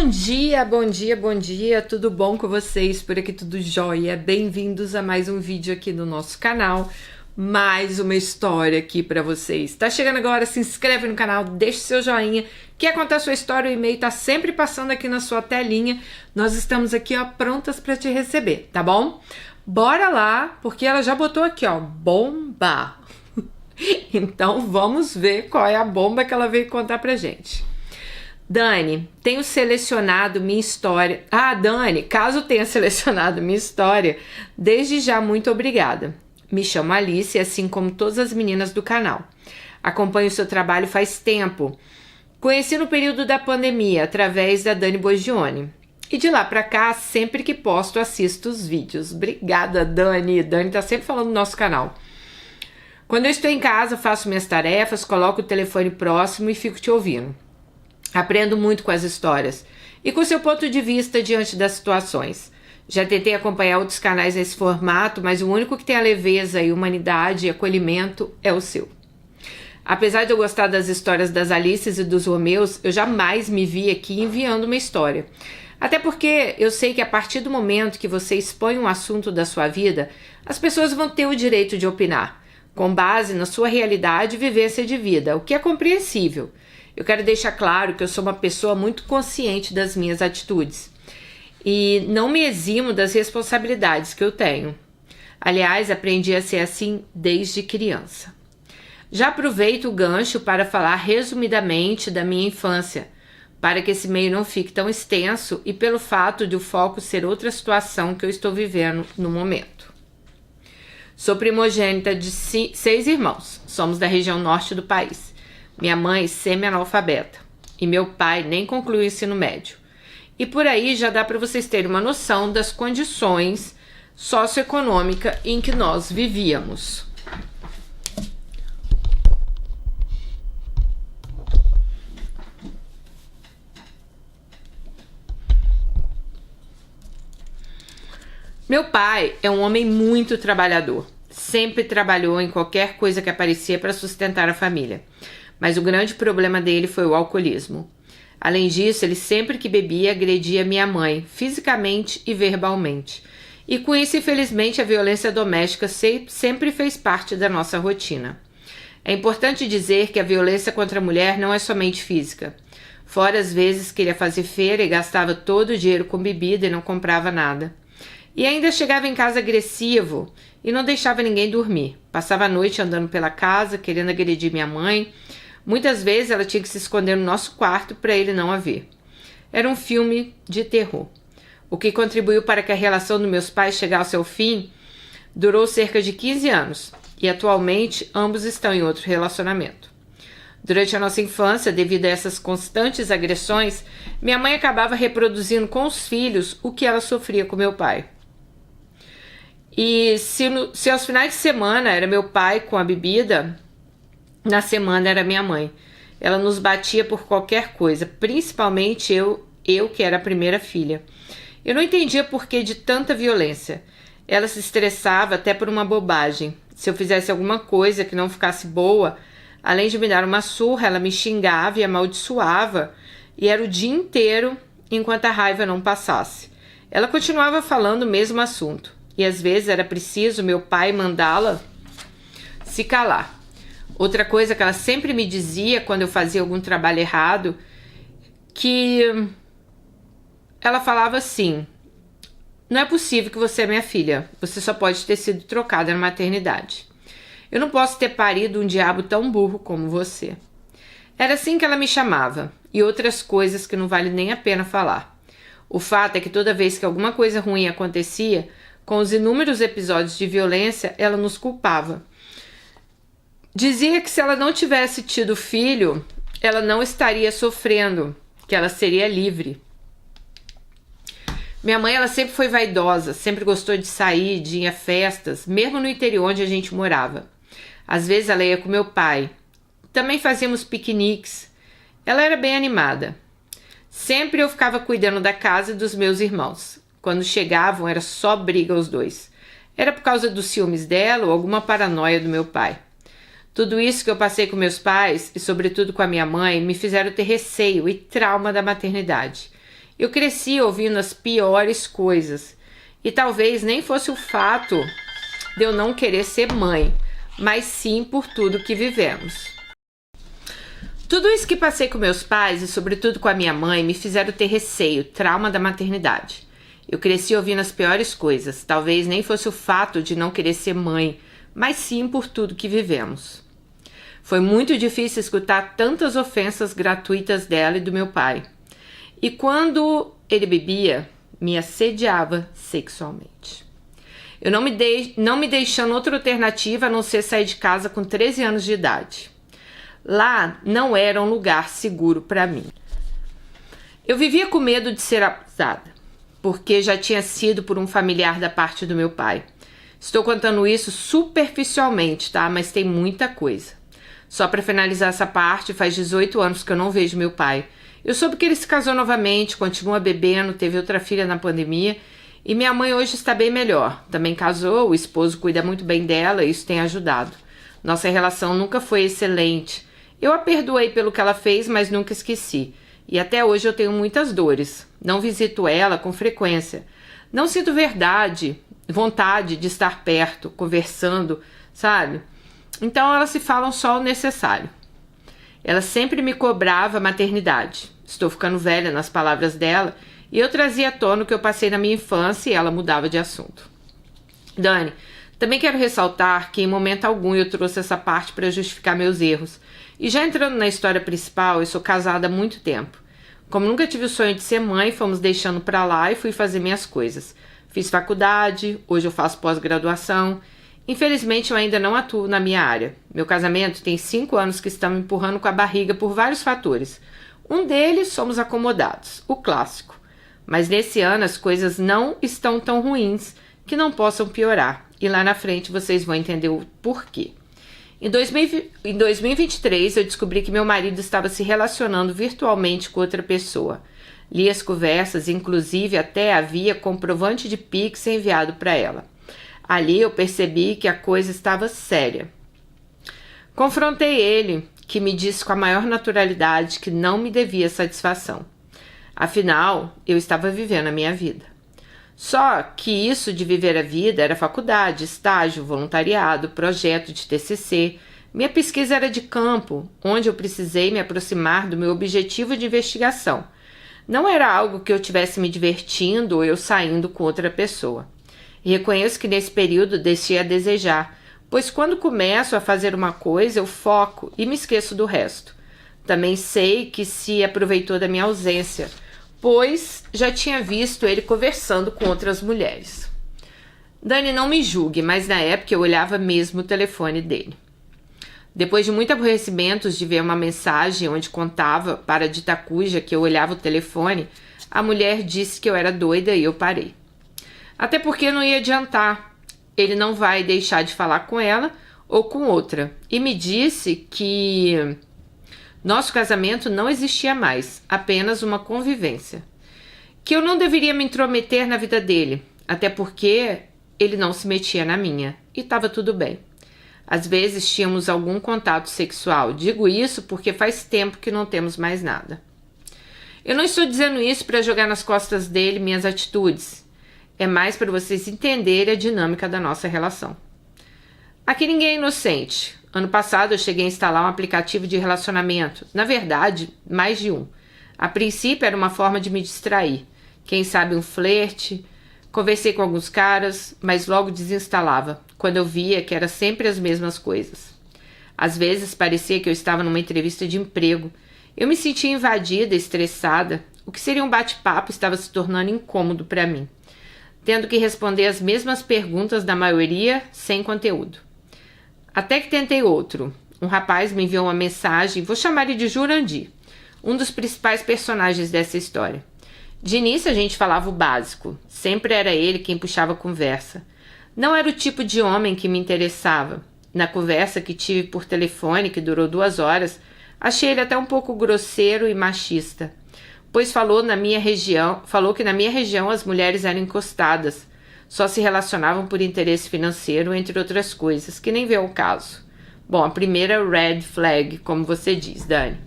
Bom dia, bom dia, tudo bom com vocês? Por aqui tudo jóia? Bem-vindos a mais um vídeo aqui no nosso canal, mais uma história aqui pra vocês. Tá chegando agora, se inscreve no canal, deixa seu joinha, quer contar sua história, o e-mail tá sempre passando aqui na sua telinha, nós estamos aqui ó, prontas pra te receber, tá bom? Bora lá, porque ela já botou aqui ó, bomba! Então vamos ver qual é a bomba que ela veio contar pra gente. Dani, tenho selecionado minha história... Dani, caso tenha selecionado minha história, desde já muito obrigada. Me chamo Alice, assim como todas as meninas do canal. Acompanho o seu trabalho faz tempo. Conheci no período da pandemia, através da Dani Boggioni. E de lá pra cá, sempre que posto, assisto os vídeos. Obrigada, Dani. Dani tá sempre falando no nosso canal. Quando eu estou em casa, faço minhas tarefas, coloco o telefone próximo e fico te ouvindo. Aprendo muito com as histórias e com seu ponto de vista diante das situações. Já tentei acompanhar outros canais nesse formato, mas o único que tem a leveza e humanidade e acolhimento é o seu. Apesar de eu gostar das histórias das Alices e dos Romeus, eu jamais me vi aqui enviando uma história. Até porque eu sei que a partir do momento que você expõe um assunto da sua vida, as pessoas vão ter o direito de opinar, com base na sua realidade e vivência de vida, o que é compreensível. Eu quero deixar claro que eu sou uma pessoa muito consciente das minhas atitudes e não me eximo das responsabilidades que eu tenho. Aliás, aprendi a ser assim desde criança. Já aproveito o gancho para falar resumidamente da minha infância, para que esse meio não fique tão extenso e pelo fato de o foco ser outra situação que eu estou vivendo no momento. Sou primogênita de 6 irmãos, somos da região norte do país. Minha mãe semi-analfabeta e meu pai nem concluiu o ensino médio. E por aí já dá para vocês terem uma noção das condições socioeconômicas em que nós vivíamos. Meu pai é um homem muito trabalhador. Sempre trabalhou em qualquer coisa que aparecia para sustentar a família. Mas o grande problema dele foi o alcoolismo. Além disso, ele sempre que bebia agredia minha mãe, fisicamente e verbalmente. E com isso, infelizmente, a violência doméstica sempre fez parte da nossa rotina. É importante dizer que a violência contra a mulher não é somente física. Fora as vezes que ele ia fazer feira e gastava todo o dinheiro com bebida e não comprava nada. E ainda chegava em casa agressivo e não deixava ninguém dormir. Passava a noite andando pela casa, querendo agredir minha mãe. Muitas vezes ela tinha que se esconder no nosso quarto para ele não a ver. Era um filme de terror. O que contribuiu para que a relação dos meus pais chegasse ao fim durou cerca de 15 anos e atualmente ambos estão em outro relacionamento. Durante a nossa infância, devido a essas constantes agressões, minha mãe acabava reproduzindo com os filhos o que ela sofria com meu pai. E se aos finais de semana era meu pai com a bebida, na semana era minha mãe. Ela nos batia por qualquer coisa, principalmente eu que era a primeira filha. Eu não entendia por que de tanta violência. Ela se estressava até por uma bobagem. Se eu fizesse alguma coisa que não ficasse boa, além de me dar uma surra, ela me xingava e amaldiçoava, e era o dia inteiro enquanto a raiva não passasse. Ela continuava falando o mesmo assunto, e às vezes era preciso meu pai mandá-la se calar. Outra coisa que ela sempre me dizia quando eu fazia algum trabalho errado, que ela falava assim: não é possível que você é minha filha, você só pode ter sido trocada na maternidade. Eu não posso ter parido um diabo tão burro como você. Era assim que ela me chamava, e outras coisas que não vale nem a pena falar. O fato é que toda vez que alguma coisa ruim acontecia, com os inúmeros episódios de violência, ela nos culpava. Dizia que se ela não tivesse tido filho, ela não estaria sofrendo, que ela seria livre. Minha mãe, ela sempre foi vaidosa, sempre gostou de sair, de ir a festas, mesmo no interior onde a gente morava. Às vezes ela ia com meu pai. Também fazíamos piqueniques. Ela era bem animada. Sempre eu ficava cuidando da casa e dos meus irmãos. Quando chegavam, era só briga os dois. Era por causa dos ciúmes dela ou alguma paranoia do meu pai. Tudo isso que eu passei com meus pais, e sobretudo com a minha mãe, me fizeram ter receio e trauma da maternidade. Eu cresci ouvindo as piores coisas. E talvez nem fosse o fato de eu não querer ser mãe, mas sim por tudo que vivemos. Tudo isso que passei com meus pais e sobretudo com a minha mãe me fizeram ter receio, trauma da maternidade. Eu cresci ouvindo as piores coisas, talvez nem fosse o fato de não querer ser mãe, mas sim por tudo que vivemos. Foi muito difícil escutar tantas ofensas gratuitas dela e do meu pai. E quando ele bebia, me assediava sexualmente. Eu não me deixando outra alternativa a não ser sair de casa com 13 anos de idade. Lá não era um lugar seguro para mim. Eu vivia com medo de ser abusada, porque já tinha sido por um familiar da parte do meu pai. Estou contando isso superficialmente, tá? Mas tem muita coisa. Só para finalizar essa parte, faz 18 anos que eu não vejo meu pai. Eu soube que ele se casou novamente, continua bebendo, teve outra filha na pandemia e minha mãe hoje está bem melhor. Também casou, o esposo cuida muito bem dela e isso tem ajudado. Nossa relação nunca foi excelente. Eu a perdoei pelo que ela fez, mas nunca esqueci. E até hoje eu tenho muitas dores. Não visito ela com frequência. Não sinto vontade de estar perto, conversando, sabe? Então elas se falam só o necessário. Ela sempre me cobrava a maternidade. Estou ficando velha nas palavras dela e eu trazia à tona o que eu passei na minha infância e ela mudava de assunto. Dani, também quero ressaltar que em momento algum eu trouxe essa parte para justificar meus erros. E já entrando na história principal, eu sou casada há muito tempo. Como nunca tive o sonho de ser mãe, fomos deixando para lá e fui fazer minhas coisas. Fiz faculdade, hoje eu faço pós-graduação. Infelizmente eu ainda não atuo na minha área. Meu casamento tem 5 anos que estão me empurrando com a barriga por vários fatores. Um deles somos acomodados, o clássico. Mas nesse ano as coisas não estão tão ruins que não possam piorar. E lá na frente vocês vão entender o porquê. Em 2023 eu descobri que meu marido estava se relacionando virtualmente com outra pessoa. Li as conversas, inclusive até havia comprovante de Pix enviado para ela. Ali eu percebi que a coisa estava séria. Confrontei ele, que me disse com a maior naturalidade que não me devia satisfação. Afinal, eu estava vivendo a minha vida. Só que isso de viver a vida era faculdade, estágio, voluntariado, projeto de TCC. Minha pesquisa era de campo, onde eu precisei me aproximar do meu objetivo de investigação. Não era algo que eu estivesse me divertindo ou eu saindo com outra pessoa. E reconheço que nesse período deixei a desejar, pois quando começo a fazer uma coisa eu foco e me esqueço do resto. Também sei que se aproveitou da minha ausência, pois já tinha visto ele conversando com outras mulheres. Dani, não me julgue, mas na época eu olhava mesmo o telefone dele. Depois de muito aborrecimento de ver uma mensagem onde contava para a dita cuja que eu olhava o telefone, a mulher disse que eu era doida e eu parei. Até porque não ia adiantar, ele não vai deixar de falar com ela ou com outra. E me disse que nosso casamento não existia mais, apenas uma convivência. Que eu não deveria me intrometer na vida dele, até porque ele não se metia na minha, e estava tudo bem. Às vezes tínhamos algum contato sexual, digo isso porque faz tempo que não temos mais nada. Eu não estou dizendo isso para jogar nas costas dele minhas atitudes. É mais para vocês entenderem a dinâmica da nossa relação. Aqui ninguém é inocente. Ano passado eu cheguei a instalar um aplicativo de relacionamento. Na verdade, mais de um. A princípio era uma forma de me distrair. Quem sabe um flerte. Conversei com alguns caras, mas logo desinstalava, quando eu via que era sempre as mesmas coisas. Às vezes parecia que eu estava numa entrevista de emprego. Eu me sentia invadida, estressada. O que seria um bate-papo estava se tornando incômodo para mim, tendo que responder as mesmas perguntas da maioria sem conteúdo. Até que tentei outro. Um rapaz me enviou uma mensagem, vou chamar ele de Jurandir, um dos principais personagens dessa história. De início a gente falava o básico, sempre era ele quem puxava a conversa. Não era o tipo de homem que me interessava. Na conversa que tive por telefone, que durou 2 horas, achei ele até um pouco grosseiro e machista, pois falou que na minha região as mulheres eram encostadas, só se relacionavam por interesse financeiro, entre outras coisas, que nem vê o caso. Bom, a primeira red flag, como você diz, Dani.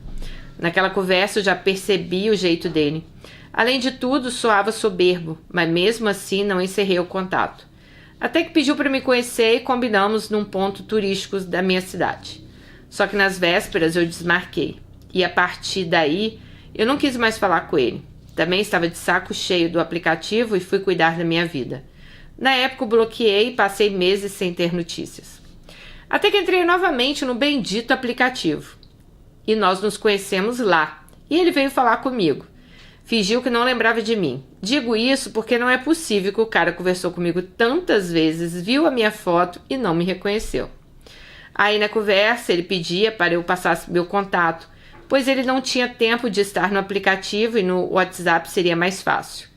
Naquela conversa eu já percebi o jeito dele. Além de tudo, soava soberbo, mas mesmo assim não encerrei o contato. Até que pediu para me conhecer e combinamos num ponto turístico da minha cidade. Só que nas vésperas eu desmarquei. E a partir daí, eu não quis mais falar com ele. Também estava de saco cheio do aplicativo e fui cuidar da minha vida. Na época, o bloqueei e passei meses sem ter notícias. Até que entrei novamente no bendito aplicativo. E nós nos conhecemos lá. E ele veio falar comigo. Fingiu que não lembrava de mim. Digo isso porque não é possível que o cara conversou comigo tantas vezes, viu a minha foto e não me reconheceu. Aí na conversa ele pedia para eu passar meu contato, pois ele não tinha tempo de estar no aplicativo e no WhatsApp seria mais fácil.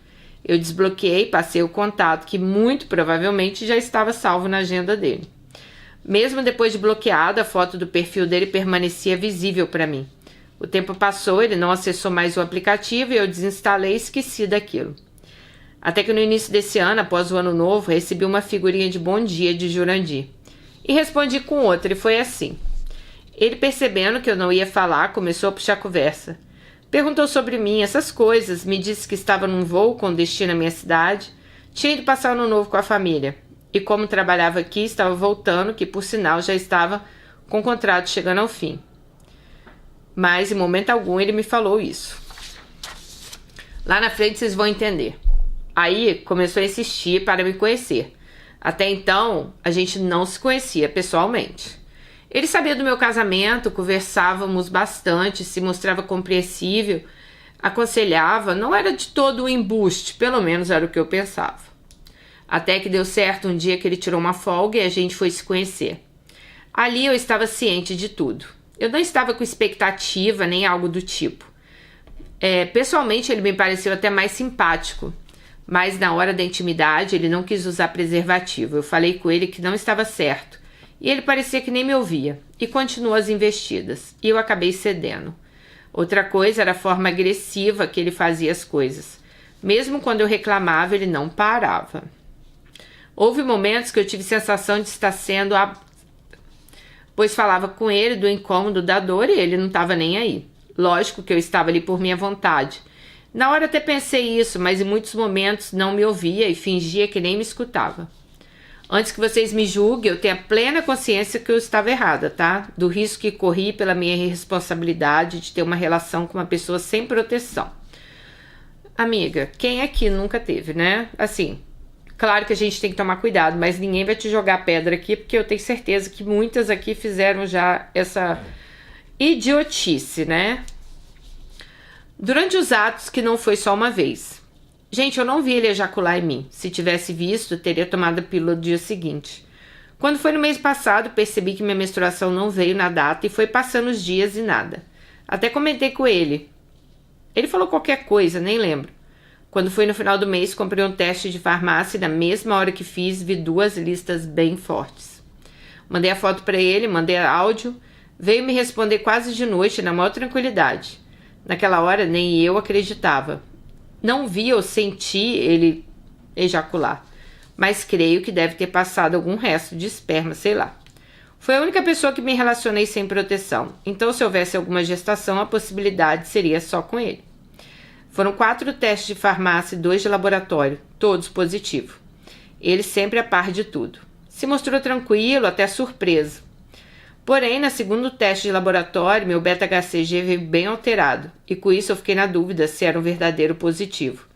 Eu desbloqueei e passei o contato, que muito provavelmente já estava salvo na agenda dele. Mesmo depois de bloqueado, a foto do perfil dele permanecia visível para mim. O tempo passou, ele não acessou mais o aplicativo e eu desinstalei e esqueci daquilo. Até que no início desse ano, após o ano novo, recebi uma figurinha de bom dia de Jurandir. E respondi com outra, e foi assim. Ele, percebendo que eu não ia falar, começou a puxar conversa. Perguntou sobre mim, essas coisas, me disse que estava num voo com destino à minha cidade, tinha ido passar o ano novo com a família. E como trabalhava aqui, estava voltando, que por sinal já estava com o contrato chegando ao fim. Mas em momento algum ele me falou isso. Lá na frente vocês vão entender. Aí começou a insistir para me conhecer. Até então a gente não se conhecia pessoalmente. Ele sabia do meu casamento, conversávamos bastante, se mostrava compreensível, aconselhava, não era de todo um embuste, pelo menos era o que eu pensava. Até que deu certo um dia que ele tirou uma folga e a gente foi se conhecer. Ali eu estava ciente de tudo. Eu não estava com expectativa nem algo do tipo. Pessoalmente ele me pareceu até mais simpático, mas na hora da intimidade ele não quis usar preservativo. Eu falei com ele que não estava certo e ele parecia que nem me ouvia e continuou as investidas e eu acabei cedendo. Outra coisa era a forma agressiva que ele fazia as coisas. Mesmo quando eu reclamava, ele não parava. Houve momentos que eu tive sensação de estar sendo pois falava com ele do incômodo, da dor e ele não estava nem aí. Lógico que eu estava ali por minha vontade. Na hora até pensei isso, mas em muitos momentos não me ouvia e fingia que nem me escutava. Antes que vocês me julguem, eu tenho a plena consciência que eu estava errada, tá? Do risco que corri pela minha irresponsabilidade de ter uma relação com uma pessoa sem proteção. Amiga, quem aqui nunca teve, né? Assim, claro que a gente tem que tomar cuidado, mas ninguém vai te jogar pedra aqui, porque eu tenho certeza que muitas aqui fizeram já essa idiotice, né? Durante os atos, que não foi só uma vez. Gente, eu não vi ele ejacular em mim. Se tivesse visto, teria tomado a pílula no dia seguinte. Quando foi no mês passado, percebi que minha menstruação não veio na data e foi passando os dias e nada. Até comentei com ele. Ele falou qualquer coisa, nem lembro. Quando foi no final do mês, comprei um teste de farmácia e na mesma hora que fiz, vi 2 listas bem fortes. Mandei a foto para ele, mandei áudio, veio me responder quase de noite, na maior tranquilidade. Naquela hora, nem eu acreditava. Não vi ou senti ele ejacular, mas creio que deve ter passado algum resto de esperma, sei lá. Foi a única pessoa que me relacionei sem proteção, então se houvesse alguma gestação, a possibilidade seria só com ele. Foram 4 testes de farmácia e 2 de laboratório, todos positivos. Ele sempre a par de tudo. Se mostrou tranquilo, até surpreso. Porém, no segundo teste de laboratório, meu beta-HCG veio bem alterado, e com isso eu fiquei na dúvida se era um verdadeiro positivo.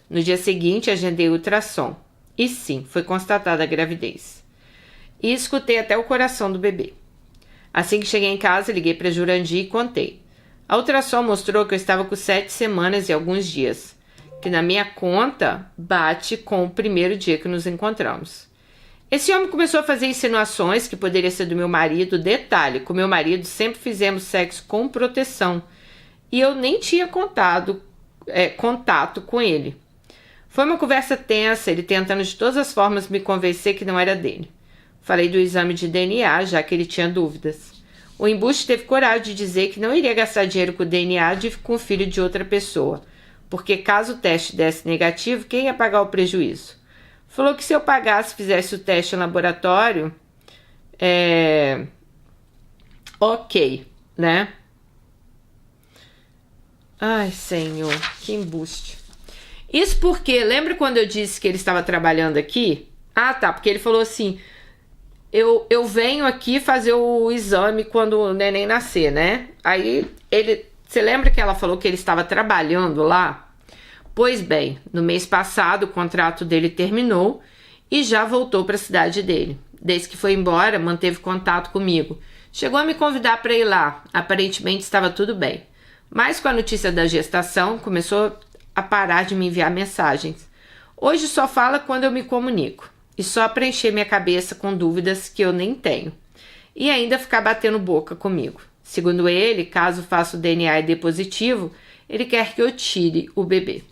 No dia seguinte, agendei o ultrassom. E sim, foi constatada a gravidez. E escutei até o coração do bebê. Assim que cheguei em casa, liguei para Jurandir e contei. A ultrassom mostrou que eu estava com 7 semanas e alguns dias, que na minha conta bate com o primeiro dia que nos encontramos. Esse homem começou a fazer insinuações que poderia ser do meu marido. Detalhe, com meu marido sempre fizemos sexo com proteção e eu nem tinha contato com ele. Foi uma conversa tensa, ele tentando de todas as formas me convencer que não era dele. Falei do exame de DNA, já que ele tinha dúvidas. O embuste teve coragem de dizer que não iria gastar dinheiro com o DNA com o filho de outra pessoa, porque caso o teste desse negativo, quem ia pagar o prejuízo? Falou que se eu pagasse, fizesse o teste em laboratório, ok, né? Ai, Senhor, que embuste. Isso porque, lembra quando eu disse que ele estava trabalhando aqui? Ah, tá, porque ele falou assim, eu venho aqui fazer o exame quando o neném nascer, né? Aí, você lembra que ela falou que ele estava trabalhando lá? Pois bem, no mês passado o contrato dele terminou e já voltou para a cidade dele. Desde que foi embora, manteve contato comigo. Chegou a me convidar para ir lá. Aparentemente estava tudo bem. Mas com a notícia da gestação, começou a parar de me enviar mensagens. Hoje só fala quando eu me comunico. E só para encher minha cabeça com dúvidas que eu nem tenho. E ainda ficar batendo boca comigo. Segundo ele, caso faça o DNA e dê positivo, ele quer que eu tire o bebê.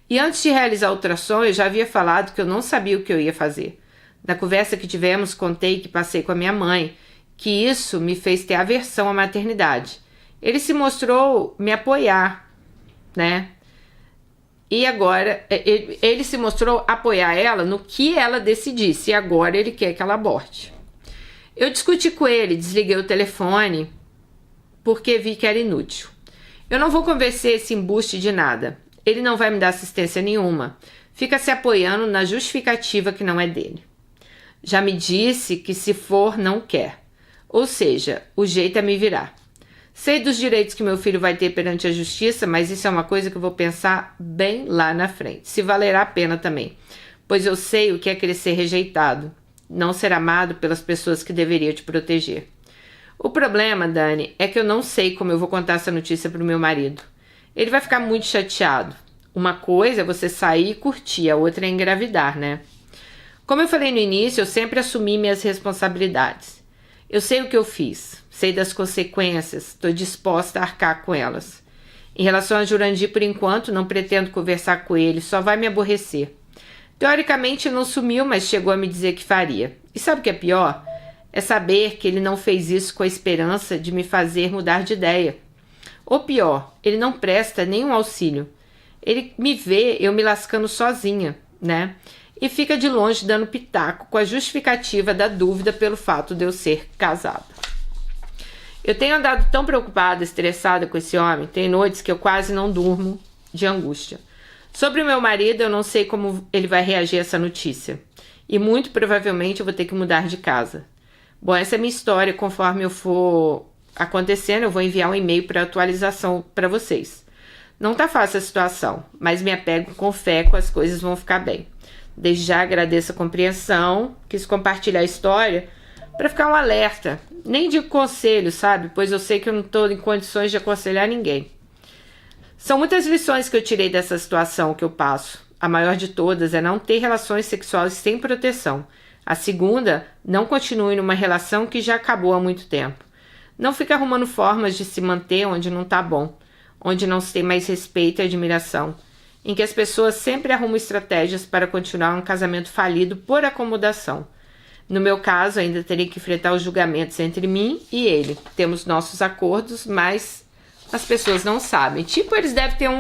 E antes de realizar o ultrassom, eu já havia falado que eu não sabia o que eu ia fazer. Na conversa que tivemos, contei que passei com a minha mãe, que isso me fez ter aversão à maternidade. Ele se mostrou me apoiar, né? E agora, ele se mostrou apoiar ela no que ela decidisse, e agora ele quer que ela aborte. Eu discuti com ele, desliguei o telefone, porque vi que era inútil. Eu não vou convencer esse embuste de nada. Ele não vai me dar assistência nenhuma. Fica se apoiando na justificativa que não é dele. Já me disse que se for, não quer. Ou seja, o jeito é me virar. Sei dos direitos que meu filho vai ter perante a justiça, mas isso é uma coisa que eu vou pensar bem lá na frente. Se valerá a pena também. Pois eu sei o que é crescer rejeitado. Não ser amado pelas pessoas que deveriam te proteger. O problema, Dani, é que eu não sei como eu vou contar essa notícia para o meu marido. Ele vai ficar muito chateado. Uma coisa é você sair e curtir, a outra é engravidar, né? Como eu falei no início, eu sempre assumi minhas responsabilidades. Eu sei o que eu fiz, sei das consequências, estou disposta a arcar com elas. Em relação a Jurandir, por enquanto, não pretendo conversar com ele, só vai me aborrecer. Teoricamente não sumiu, mas chegou a me dizer que faria. E sabe o que é pior? É saber que ele não fez isso com a esperança de me fazer mudar de ideia. Ou pior, ele não presta nenhum auxílio. Ele me vê eu me lascando sozinha, né? E fica de longe dando pitaco com a justificativa da dúvida pelo fato de eu ser casada. Eu tenho andado tão preocupada, estressada com esse homem, tem noites que eu quase não durmo de angústia. Sobre o meu marido, eu não sei como ele vai reagir a essa notícia. E muito provavelmente eu vou ter que mudar de casa. Bom, essa é a minha história. Conforme eu for acontecendo, eu vou enviar um e-mail para atualização para vocês. Não tá fácil a situação, mas me apego com fé que as coisas vão ficar bem. Desde já agradeço a compreensão, quis compartilhar a história para ficar um alerta. Nem de conselho, sabe? Pois eu sei que eu não estou em condições de aconselhar ninguém. São muitas lições que eu tirei dessa situação que eu passo. A maior de todas é não ter relações sexuais sem proteção. A segunda, não continue numa relação que já acabou há muito tempo. Não fique arrumando formas de se manter onde não tá bom, onde não se tem mais respeito e admiração, em que as pessoas sempre arrumam estratégias para continuar um casamento falido por acomodação. No meu caso, ainda teria que enfrentar os julgamentos entre mim e ele. Temos nossos acordos, mas as pessoas não sabem. Tipo, eles devem ter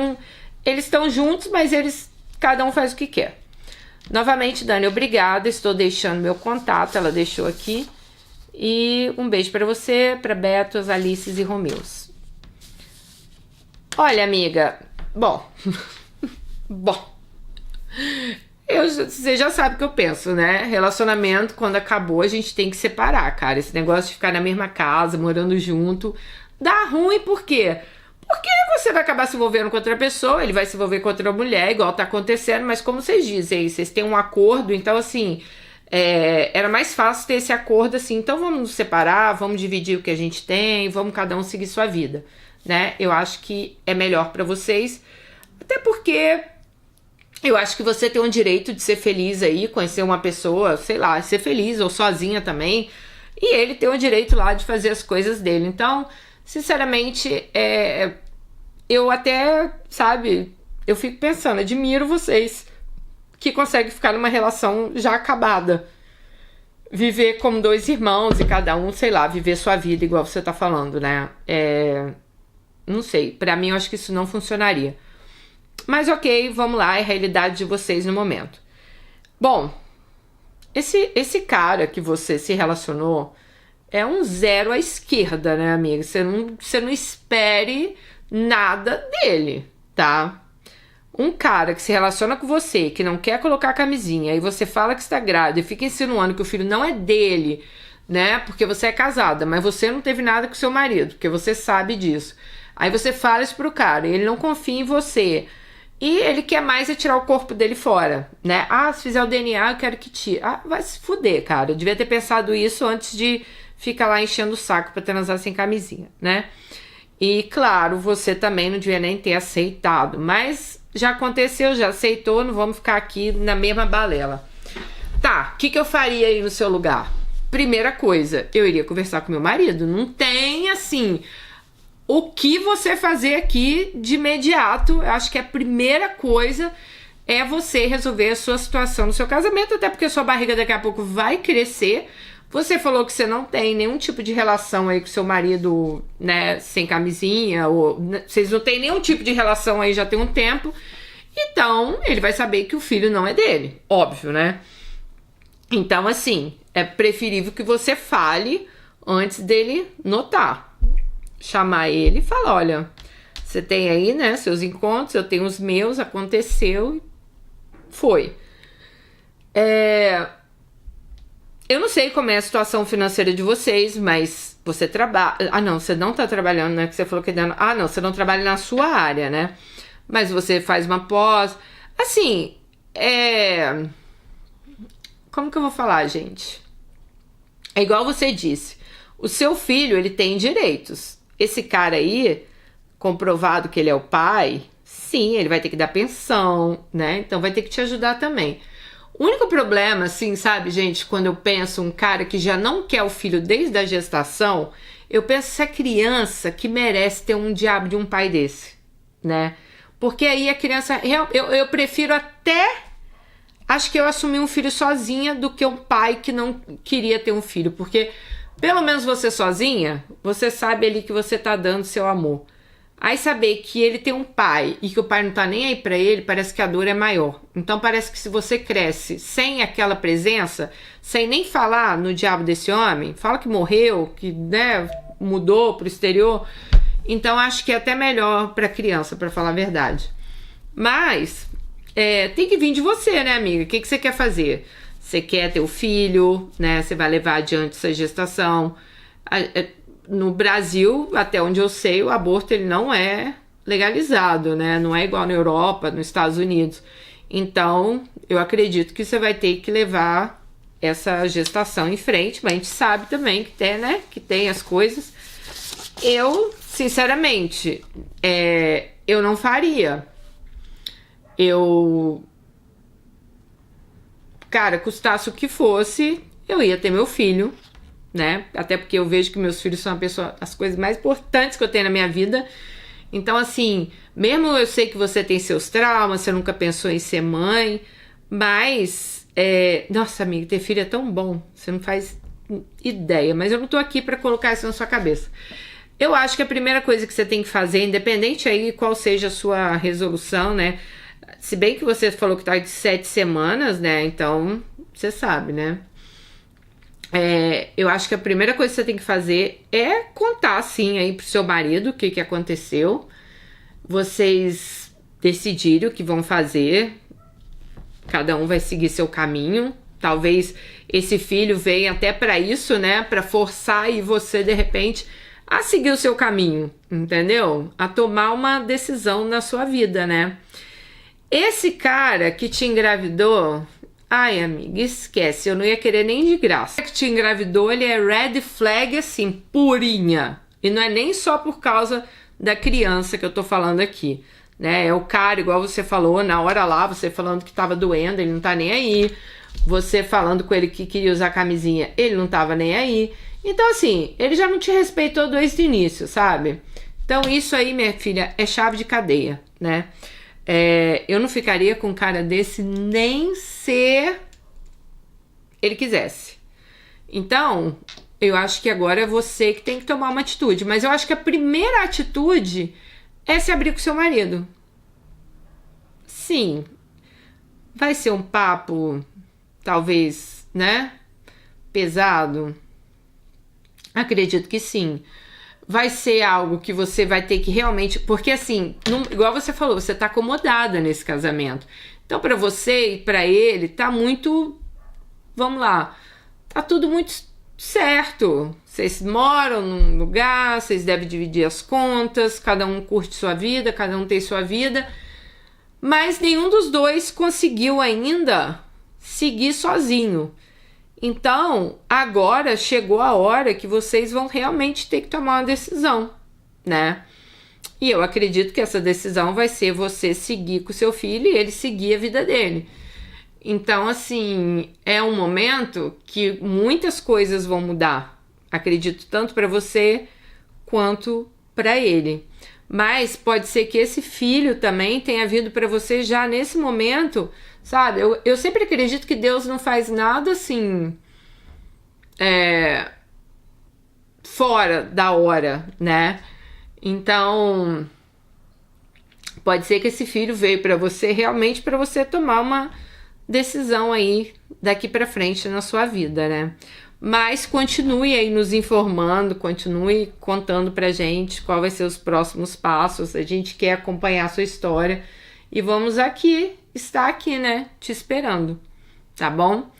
eles estão juntos, mas cada um faz o que quer. Novamente, Dani, obrigada. Estou deixando meu contato, ela deixou aqui. E um beijo para você, para Beto, as Alices e Romeus. Olha, amiga, bom, você já sabe o que eu penso, né? Relacionamento, quando acabou, a gente tem que separar, cara. Esse negócio de ficar na mesma casa, morando junto, dá ruim, por quê? Porque você vai acabar se envolvendo com outra pessoa, ele vai se envolver com outra mulher, igual tá acontecendo, mas como vocês dizem, vocês têm um acordo, então assim, era mais fácil ter esse acordo assim, então vamos nos separar, vamos dividir o que a gente tem, vamos cada um seguir sua vida, né? Eu acho que é melhor pra vocês, até porque eu acho que você tem o direito de ser feliz aí, conhecer uma pessoa, sei lá, ser feliz ou sozinha também, e ele tem o direito lá de fazer as coisas dele, então... Sinceramente, eu até, sabe, eu fico pensando, admiro vocês que conseguem ficar numa relação já acabada. Viver como dois irmãos e cada um, sei lá, viver sua vida igual você tá falando, né? Não sei, pra mim eu acho que isso não funcionaria. Mas ok, vamos lá, é a realidade de vocês no momento. Bom, esse cara que você se relacionou... É um zero à esquerda, né, amiga? Você não espere nada dele, tá? Um cara que se relaciona com você, que não quer colocar camisinha, e você fala que está grávida e fica insinuando que o filho não é dele, né? Porque você é casada, mas você não teve nada com seu marido, porque você sabe disso. Aí você fala isso pro cara, e ele não confia em você. E ele quer mais é tirar o corpo dele fora, né? Ah, se fizer o DNA, eu quero que tire. Ah, vai se fuder, cara. Eu devia ter pensado isso antes de ficar lá enchendo o saco pra transar sem camisinha, né? E, claro, você também não devia nem ter aceitado. Mas já aconteceu, já aceitou, não vamos ficar aqui na mesma balela. Tá, o que eu faria aí no seu lugar? Primeira coisa, eu iria conversar com meu marido. Não tem, assim, o que você fazer aqui de imediato. Eu acho que a primeira coisa é você resolver a sua situação no seu casamento, até porque a sua barriga daqui a pouco vai crescer. Você falou que você não tem nenhum tipo de relação aí com seu marido, né, sem camisinha, ou vocês não têm nenhum tipo de relação aí já tem um tempo. Então, ele vai saber que o filho não é dele, óbvio, né? Então, assim, é preferível que você fale antes dele notar. Chamar ele e falar, olha, você tem aí, né, seus encontros, eu tenho os meus, aconteceu, foi. Eu não sei como é a situação financeira de vocês, mas você trabalha... Ah, não, você não tá trabalhando, né? Que você falou que... Ah, não, você não trabalha na sua área, né? Mas você faz uma pós... Assim, como que eu vou falar, gente? É igual você disse. O seu filho, ele tem direitos. Esse cara aí, comprovado que ele é o pai, sim, ele vai ter que dar pensão, né? Então vai ter que te ajudar também. O único problema, assim, sabe, gente, quando eu penso um cara que já não quer o filho desde a gestação, eu penso essa criança que merece ter um diabo de um pai desse, né? Porque aí a criança... Eu prefiro até... Acho que eu assumi um filho sozinha do que um pai que não queria ter um filho. Porque, pelo menos você sozinha, você sabe ali que você tá dando seu amor. Aí saber que ele tem um pai e que o pai não tá nem aí pra ele, parece que a dor é maior. Então parece que se você cresce sem aquela presença, sem nem falar no diabo desse homem, fala que morreu, que, né, mudou pro exterior, então acho que é até melhor pra criança, pra falar a verdade. Mas tem que vir de você, né, amiga? O que você quer fazer? Você quer ter o filho, né? Você vai levar adiante essa gestação. No Brasil, até onde eu sei, o aborto ele não é legalizado, né? Não é igual na Europa, nos Estados Unidos. Então, eu acredito que você vai ter que levar essa gestação em frente, mas a gente sabe também que tem, né? Que tem as coisas. Eu, sinceramente, eu não faria. Cara, custasse o que fosse, eu ia ter meu filho, né? Até porque eu vejo que meus filhos são as coisas mais importantes que eu tenho na minha vida. Então, assim, mesmo eu sei que você tem seus traumas, você nunca pensou em ser mãe, mas, nossa, amiga, ter filho é tão bom, você não faz ideia, mas eu não tô aqui pra colocar isso na sua cabeça. Eu acho que a primeira coisa que você tem que fazer, independente aí qual seja a sua resolução, né? Se bem que você falou que tá de 7 semanas, né? Então, você sabe, né? Eu acho que a primeira coisa que você tem que fazer é contar, assim, aí pro seu marido o que aconteceu. Vocês decidirem o que vão fazer. Cada um vai seguir seu caminho. Talvez esse filho venha até pra isso, né? Pra forçar aí você, de repente, a seguir o seu caminho, entendeu? A tomar uma decisão na sua vida, né? Esse cara que te engravidou... Ai, amiga, esquece, eu não ia querer nem de graça. O que te engravidou, ele é red flag, assim, purinha. E não é nem só por causa da criança que eu tô falando aqui, né? É o cara, igual você falou, na hora lá, você falando que tava doendo, ele não tá nem aí. Você falando com ele que queria usar camisinha, ele não tava nem aí. Então, assim, ele já não te respeitou desde o início, sabe? Então, isso aí, minha filha, é chave de cadeia, né? Eu não ficaria com um cara desse nem se ele quisesse. Então, eu acho que agora é você que tem que tomar uma atitude. Mas eu acho que a primeira atitude é se abrir com seu marido. Sim, vai ser um papo, talvez, né, pesado. Acredito que sim. vai ser algo que você vai ter que realmente... Porque assim, igual você falou, você tá acomodada nesse casamento. Então pra você e pra ele tá muito... Vamos lá, tá tudo muito certo. Vocês moram num lugar, vocês devem dividir as contas, cada um curte sua vida, cada um tem sua vida. Mas nenhum dos dois conseguiu ainda seguir sozinho. Então, agora chegou a hora que vocês vão realmente ter que tomar uma decisão, né? E eu acredito que essa decisão vai ser você seguir com o seu filho e ele seguir a vida dele. Então, assim, é um momento que muitas coisas vão mudar. Acredito tanto para você quanto para ele. Mas pode ser que esse filho também tenha vindo para você já nesse momento, sabe? Eu sempre acredito que Deus não faz nada assim fora da hora, né? Então pode ser que esse filho veio para você realmente para você tomar uma decisão aí daqui para frente na sua vida, né? Mas continue aí nos informando, continue contando pra gente qual vai ser os próximos passos. A gente quer acompanhar a sua história e vamos estar aqui, né, te esperando, tá bom?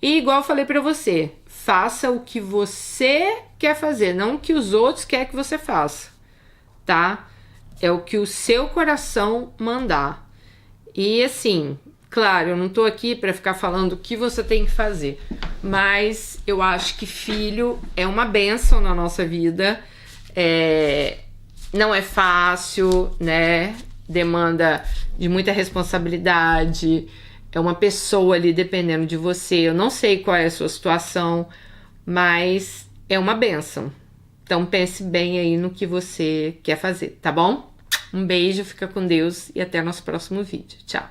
E igual eu falei pra você, faça o que você quer fazer, não o que os outros querem que você faça, tá? É o que o seu coração mandar. E assim, claro, eu não tô aqui para ficar falando o que você tem que fazer, mas eu acho que filho é uma bênção na nossa vida, não é fácil, né? Demanda de muita responsabilidade, é uma pessoa ali dependendo de você. Eu não sei qual é a sua situação, mas é uma bênção. Então pense bem aí no que você quer fazer, tá bom? Um beijo, fica com Deus e até nosso próximo vídeo. Tchau!